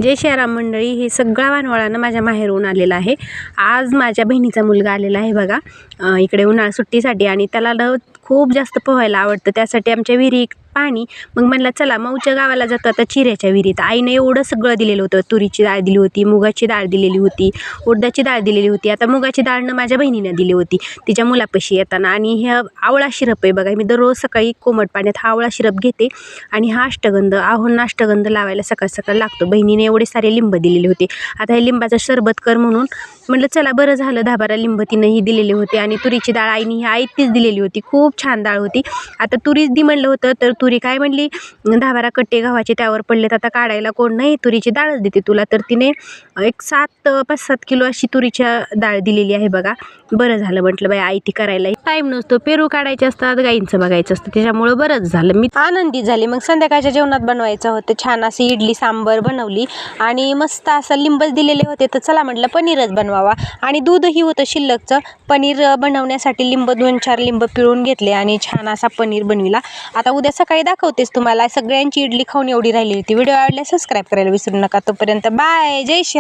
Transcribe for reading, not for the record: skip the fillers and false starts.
जय श्रीराम मंडळी, हे सगळा वानवळानं माझ्या माहेरून आलेला आहे। आज माझ्या बहिणीचा मुलगा आलेला आहे बघा इकडे उन्हाळा सुट्टीसाठी, आणि त्याला खूप जास्त पोहायला आवडतं। त्यासाठी आमच्या विहिरीत पाणी, मग म्हणला चला मऊच्या गावाला जातो आता चिऱ्याच्या विहिरीत। आईने एवढं सगळं दिलेलं होतं, तुरीची डाळ दिली होती, मुगाची डाळ दिलेली होती, उडदाची डाळ दिलेली होती। आता मुगाची डाळनं माझ्या बहिणीने दिली होती तिच्या मुलापाशी येताना। आणि ह्या आवळा शिरप आहे बघा, मी दररोज सकाळी कोमट पाण्यात हा आवळा शिरप घेते, आणि हा अष्टगंध अष्टगंध लावायला सकाळ सकाळ लागतो। बहिणीने एवढे सारे लिंब दिलेले होते। आता हे लिंबाचं सरबत कर म्हणून म्हटलं चला बरं झालं, 10-12 लिंब तिनेही दिलेले होते। आणि तुरीची डाळ आईने ही आईतीच दिलेली होती, खूप छान डाळ होती। आता तुरीच दी म्हणलं होतं तर तुरी काय म्हणली, 10-12 कट्टे गव्हाचे त्यावर पडलेत, आता काढायला कोण नाही, तुरीची डाळच देते तुला। तर तिने एक 5-7 किलो अशी तुरीच्या डाळ दिलेली आहे बघा। बरं झालं म्हटलं बाई, आई ती करायला टाईम नसतो, पेरू काढायचे असतात, गाईंचं बघायचं असतं, त्याच्यामुळं बरंच झालं, मी आनंदी झाले। मग संध्याकाळच्या जेवणात बनवायचं होतं, छान अशी इडली सांबर बनवली, आणि मस्त असं लिंबच दिलेले होते, तर चला म्हटलं पनीरच बनवावा। आणि दूधही होतं शिल्लकचं, पनीर बनवण्यासाठी लिंब 2-4 लिंब पिळून घेतले आणि छान असा पनीर बनविला। आता उद्या सकाळी दाखवतेस तुम्हाला। सगळ्यांची इडली खाऊन एवढी राहिली होती। व्हिडिओ आवडल्यास सबस्क्राईब करायला विसरू नका। तोपर्यंत बाय, जय श्री